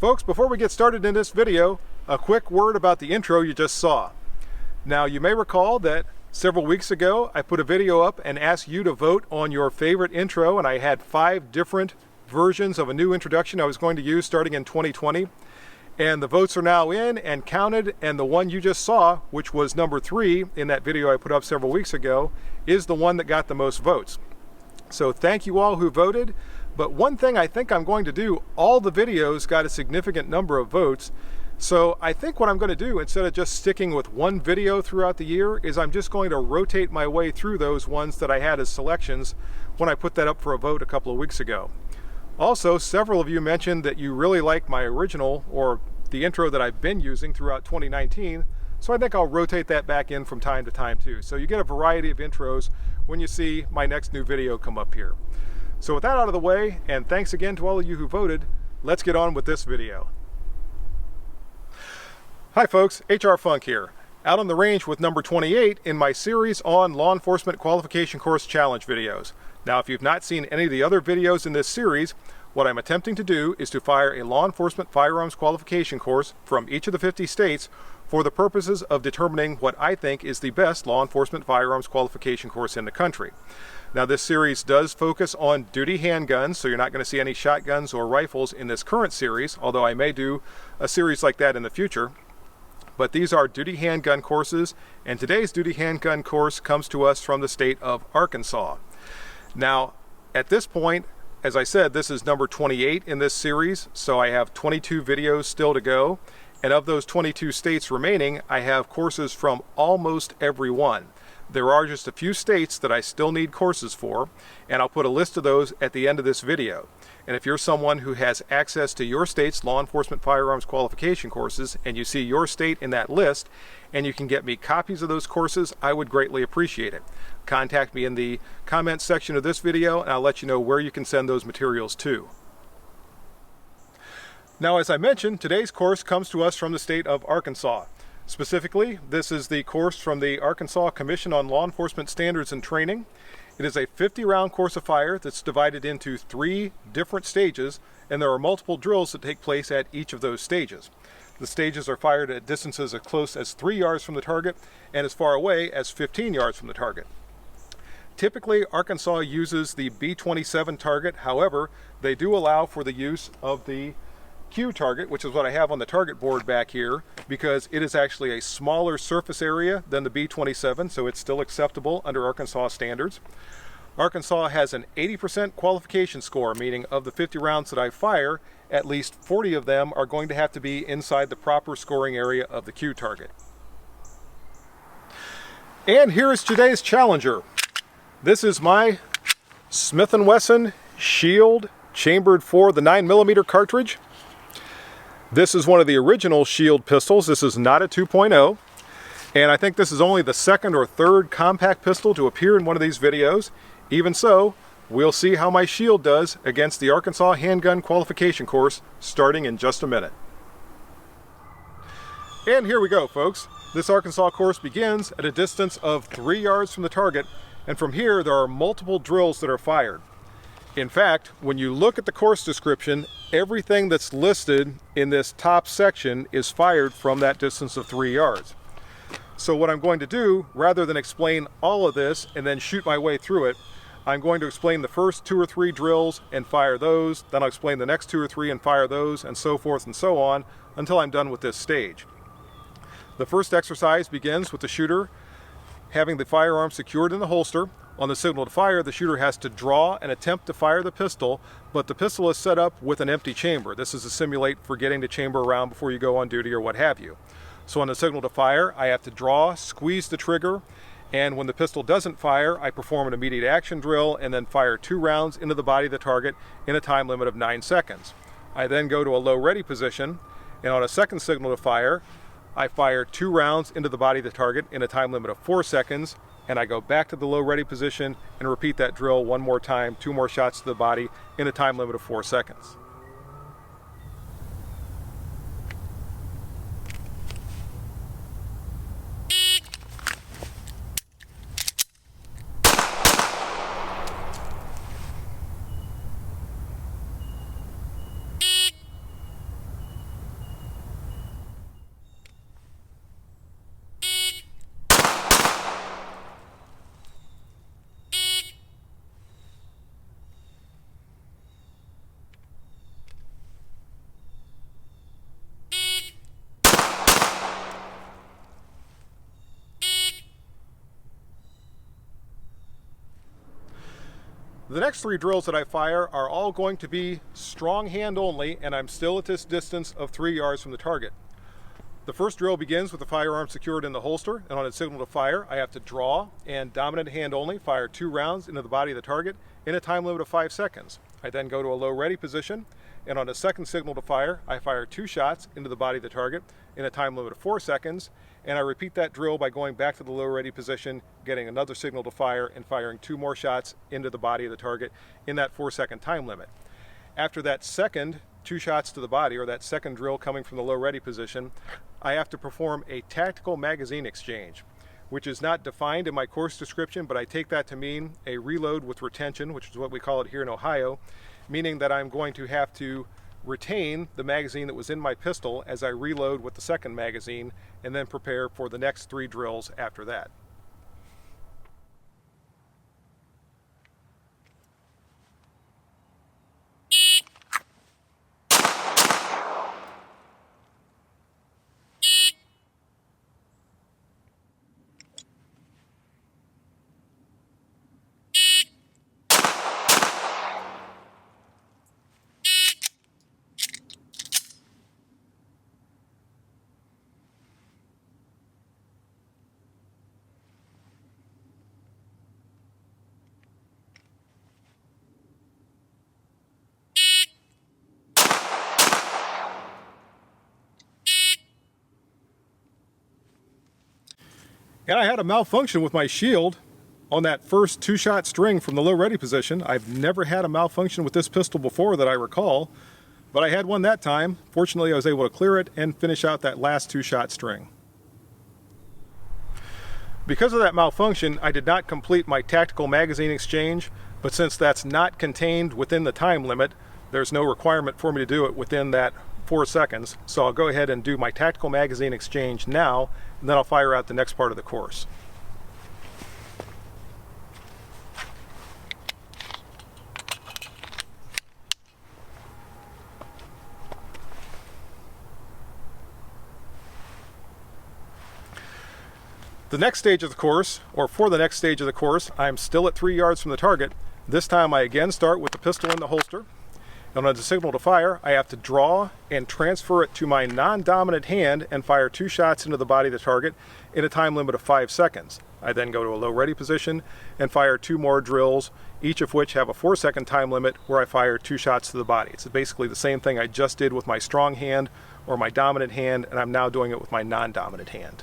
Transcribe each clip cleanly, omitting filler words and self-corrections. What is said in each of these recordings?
Folks, before we get started in this video, a quick word about the intro you just saw. Now, you may recall that several weeks ago I put a video up and asked you to vote on your favorite intro, and I had 5 different versions of a new introduction I was going to use starting in 2020. And the votes are now in and counted, and the one you just saw, which was number 3 in that video I put up several weeks ago, is the one that got the most votes. So thank you all who voted. But one thing I think I'm going to do, all the videos got a significant number of votes. So I think what I'm going to do, instead of just sticking with one video throughout the year, is I'm just going to rotate my way through those ones that I had as selections when I put that up for a vote a couple of weeks ago. Also, several of you mentioned that you really like my original, or the intro that I've been using throughout 2019, so I think I'll rotate that back in from time to time too. So you get a variety of intros when you see my next new video come up here. So with that out of the way, and thanks again to all of you who voted, let's get on with this video. Hi folks, HR Funk here, out on the range with number 28 in my series on law enforcement qualification course challenge videos. Now, if you've not seen any of the other videos in this series, what I'm attempting to do is to fire a law enforcement firearms qualification course from each of the 50 states for the purposes of determining what I think is the best law enforcement firearms qualification course in the country. Now, this series does focus on duty handguns, so you're not going to see any shotguns or rifles in this current series, although I may do a series like that in the future. But these are duty handgun courses, and today's duty handgun course comes to us from the state of Arkansas. Now, at this point, as I said, this is number 28 in this series, so I have 22 videos still to go. And of those 22 states remaining, I have courses from almost every one. There are just a few states that I still need courses for, and I'll put a list of those at the end of this video. And if you're someone who has access to your state's law enforcement firearms qualification courses, and you see your state in that list, and you can get me copies of those courses, I would greatly appreciate it. Contact me in the comments section of this video, and I'll let you know where you can send those materials to. Now, as I mentioned, today's course comes to us from the state of Arkansas. Specifically, this is the course from the Arkansas Commission on Law Enforcement Standards and Training. It is a 50-round course of fire that's divided into 3 different stages, and there are multiple drills that take place at each of those stages. The stages are fired at distances as close as 3 yards from the target and as far away as 15 yards from the target. Typically, Arkansas uses the B-27 target. However, they do allow for the use of the Q target, which is what I have on the target board back here, because it is actually a smaller surface area than the B-27, so it's still acceptable under Arkansas standards. Arkansas has an 80% qualification score, meaning of the 50 rounds that I fire, at least 40 of them are going to have to be inside the proper scoring area of the Q target. And here is today's challenger. This is my Smith & Wesson Shield chambered for the 9mm cartridge. This is one of the original Shield pistols. This is not a 2.0, and I think this is only the 2nd or 3rd compact pistol to appear in one of these videos. Even so, we'll see how my Shield does against the Arkansas handgun qualification course starting in just a minute. And here we go, folks. This Arkansas course begins at a distance of 3 yards from the target, and from here there are multiple drills that are fired. In fact, when you look at the course description, everything that's listed in this top section is fired from that distance of 3 yards. So what I'm going to do, rather than explain all of this and then shoot my way through it, I'm going to explain the first 2 or 3 drills and fire those, then I'll explain the next 2 or 3 and fire those, and so forth and so on until I'm done with this stage. The first exercise begins with the shooter having the firearm secured in the holster. On the signal to fire, the shooter has to draw and attempt to fire the pistol, but the pistol is set up with an empty chamber. This is to simulate forgetting the chamber around before you go on duty or what have you. So on the signal to fire, I have to draw, squeeze the trigger, and when the pistol doesn't fire, I perform an immediate action drill and then fire 2 rounds into the body of the target in a time limit of 9 seconds. I then go to a low ready position, and on a second signal to fire, I fire 2 rounds into the body of the target in a time limit of 4 seconds, and I go back to the low ready position and repeat that drill 1 more time, 2 more shots to the body in a time limit of 4 seconds. The next 3 drills that I fire are all going to be strong hand only, and I'm still at this distance of 3 yards from the target. The first drill begins with the firearm secured in the holster, and on a signal to fire, I have to draw and dominant hand only fire 2 rounds into the body of the target in a time limit of 5 seconds. I then go to a low ready position, and on a second signal to fire, I fire 2 shots into the body of the target in a time limit of 4 seconds, and I repeat that drill by going back to the low ready position, getting another signal to fire, and firing 2 more shots into the body of the target in that 4-second time limit. After that second 2 shots to the body, or that second drill coming from the low ready position, I have to perform a tactical magazine exchange, which is not defined in my course description, but I take that to mean a reload with retention, which is what we call it here in Ohio, meaning that I'm going to have to retain the magazine that was in my pistol as I reload with the second magazine, and then prepare for the next 3 drills after that. And I had a malfunction with my shield on that first 2-shot string from the low ready position. I've never had a malfunction with this pistol before that I recall, but I had one that time. Fortunately, I was able to clear it and finish out that last 2-shot string. Because of that malfunction, I did not complete my tactical magazine exchange, but since that's not contained within the time limit, there's no requirement for me to do it within that 4 seconds. So I'll go ahead and do my tactical magazine exchange now, and then I'll fire out the next part of the course. The next stage of the course, or for the next stage of the course, I'm still at 3 yards from the target. This time I again start with the pistol in the holster, and on the signal to fire, I have to draw and transfer it to my non-dominant hand and fire 2 shots into the body of the target in a time limit of 5 seconds. I then go to a low ready position and fire 2 more drills, each of which have a 4-second time limit where I fire 2 shots to the body. It's basically the same thing I just did with my strong hand or my dominant hand, and I'm now doing it with my non-dominant hand.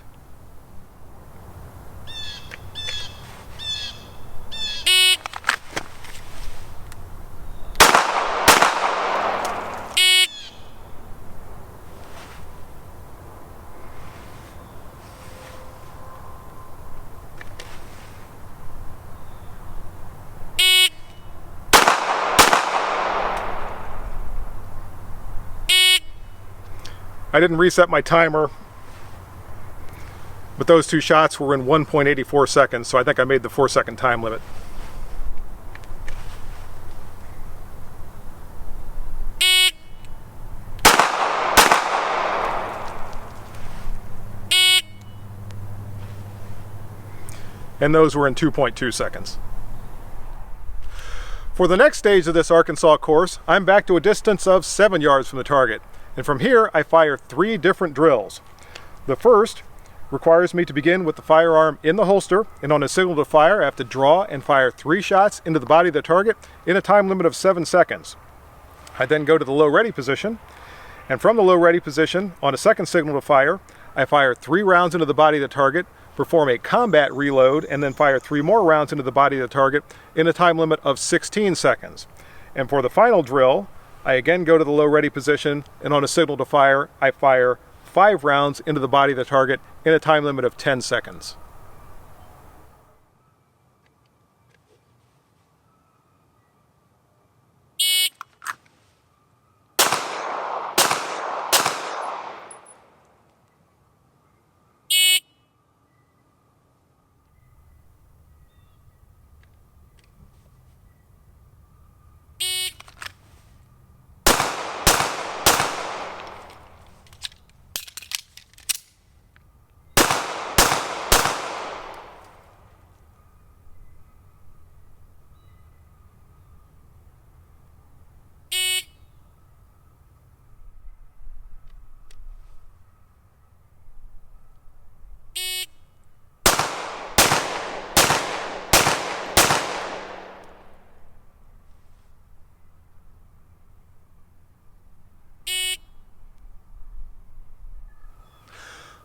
I didn't reset my timer, but those 2 shots were in 1.84 seconds, so I think I made the 4-second time limit. And those were in 2.2 seconds. For the next stage of this Arkansas course, I'm back to a distance of 7 yards from the target. And from here, I fire 3 different drills. The first requires me to begin with the firearm in the holster, and on a signal to fire, I have to draw and fire 3 shots into the body of the target in a time limit of 7 seconds. I then go to the low ready position, and from the low ready position, on a second signal to fire, I fire 3 rounds into the body of the target, perform a combat reload, and then fire 3 more rounds into the body of the target in a time limit of 16 seconds. And for the final drill, I again go to the low ready position, and on a signal to fire, I fire 5 rounds into the body of the target in a time limit of 10 seconds.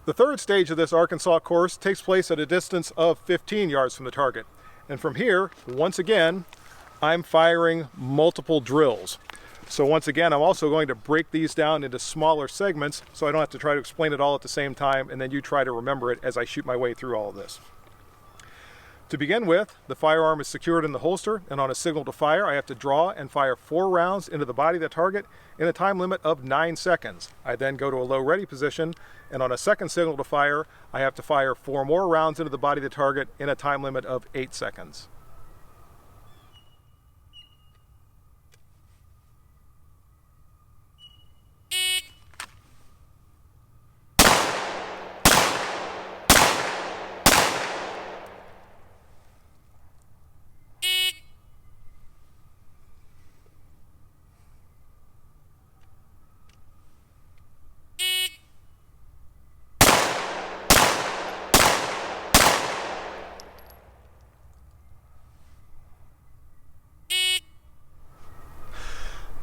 The third stage of this Arkansas course takes place at a distance of 15 yards from the target. And from here, once again, I'm firing multiple drills. So once again, I'm also going to break these down into smaller segments so I don't have to try to explain it all at the same time and then you try to remember it as I shoot my way through all of this. To begin with, the firearm is secured in the holster, and on a signal to fire, I have to draw and fire 4 rounds into the body of the target in a time limit of 9 seconds. I then go to a low ready position, and on a second signal to fire, I have to fire 4 more rounds into the body of the target in a time limit of 8 seconds.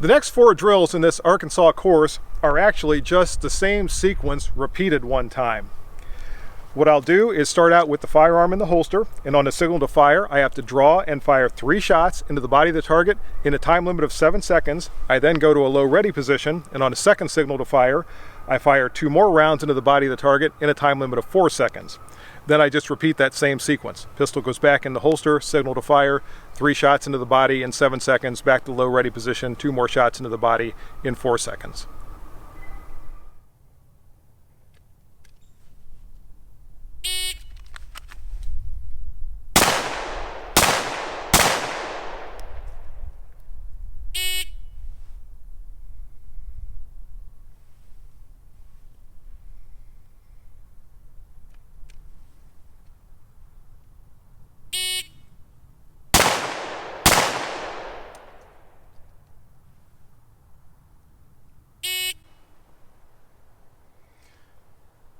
The next 4 drills in this Arkansas course are actually just the same sequence repeated one time. What I'll do is start out with the firearm in the holster, and on a signal to fire, I have to draw and fire 3 shots into the body of the target in a time limit of 7 seconds. I then go to a low ready position, and on a second signal to fire, I fire 2 more rounds into the body of the target in a time limit of 4 seconds. Then I just repeat that same sequence. Pistol goes back in the holster, signal to fire, 3 shots into the body in 7 seconds, back to low ready position, 2 more shots into the body in 4 seconds.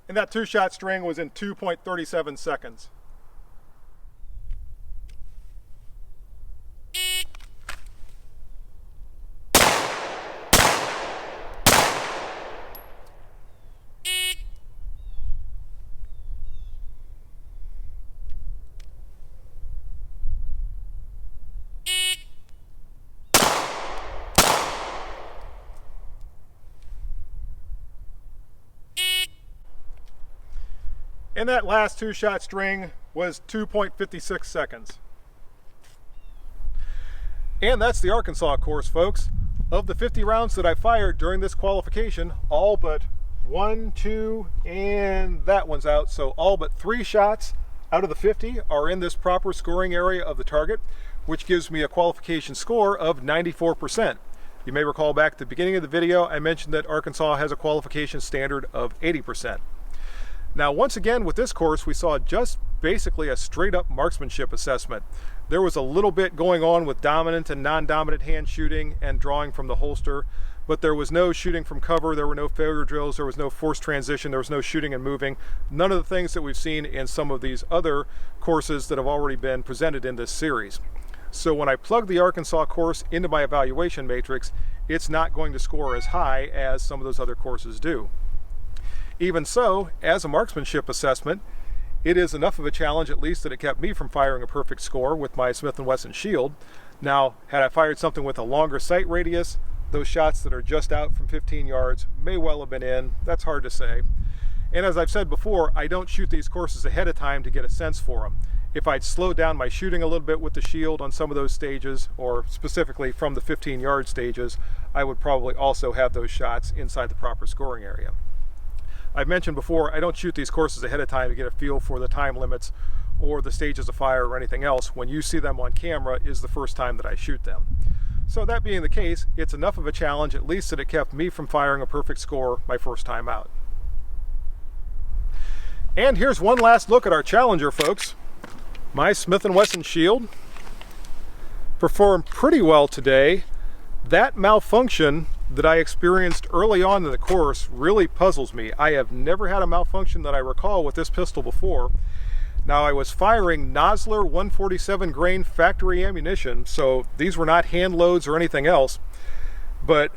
And that 2-shot string was in 2.37 seconds. And that last 2-shot string was 2.56 seconds. And that's the Arkansas course, folks. Of the 50 rounds that I fired during this qualification, all but 1, 2, and that one's out. So all but 3 shots out of the 50 are in this proper scoring area of the target, which gives me a qualification score of 94%. You may recall back at the beginning of the video, I mentioned that Arkansas has a qualification standard of 80%. Now, once again, with this course, we saw just basically a straight-up marksmanship assessment. There was a little bit going on with dominant and non-dominant hand shooting and drawing from the holster, but there was no shooting from cover, there were no failure drills, there was no forced transition, there was no shooting and moving. None of the things that we've seen in some of these other courses that have already been presented in this series. So when I plug the Arkansas course into my evaluation matrix, it's not going to score as high as some of those other courses do. Even so, as a marksmanship assessment, it is enough of a challenge at least that it kept me from firing a perfect score with my Smith & Wesson Shield. Now, had I fired something with a longer sight radius, those shots that are just out from 15 yards may well have been in. That's hard to say. And as I've said before, I don't shoot these courses ahead of time to get a sense for them. If I'd slowed down my shooting a little bit with the Shield on some of those stages, or specifically from the 15-yard stages, I would probably also have those shots inside the proper scoring area. I've mentioned before, I don't shoot these courses ahead of time to get a feel for the time limits or the stages of fire or anything else. When you see them on camera is the first time that I shoot them. So that being the case, it's enough of a challenge at least that it kept me from firing a perfect score my first time out. And here's one last look at our challenger, folks. My Smith & Wesson Shield performed pretty well today. That malfunction that I experienced early on in the course really puzzles me. I have never had a malfunction that I recall with this pistol before. Now, I was firing Nosler 147 grain factory ammunition, so these were not hand loads or anything else. But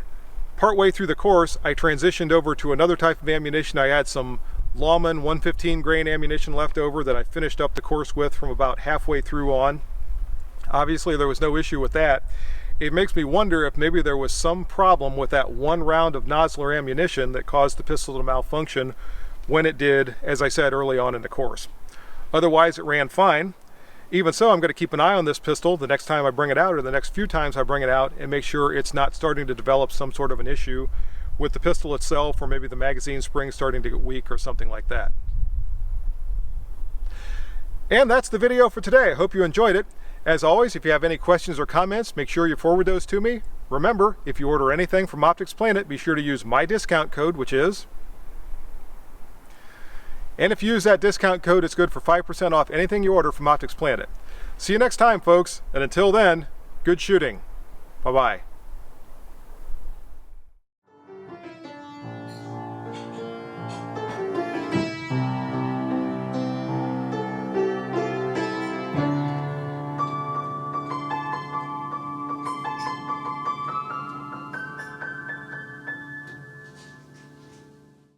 partway through the course, I transitioned over to another type of ammunition. I had some Lawman 115 grain ammunition left over that I finished up the course with from about halfway through on. Obviously there was no issue with that. It makes me wonder if maybe there was some problem with that one round of nozzler ammunition that caused the pistol to malfunction when it did, as I said early on in the course. Otherwise it ran fine. Even so, I'm going to keep an eye on this pistol the next time I bring it out, or the next few times I bring it out, and make sure it's not starting to develop some sort of an issue with the pistol itself, or maybe the magazine spring starting to get weak or something like that. And that's the video for today. I hope you enjoyed it. As always, if you have any questions or comments, make sure you forward those to me. Remember, if you order anything from Optics Planet, be sure to use my discount code, which is... And if you use that discount code, it's good for 5% off anything you order from Optics Planet. See you next time, folks, and until then, good shooting. Bye-bye.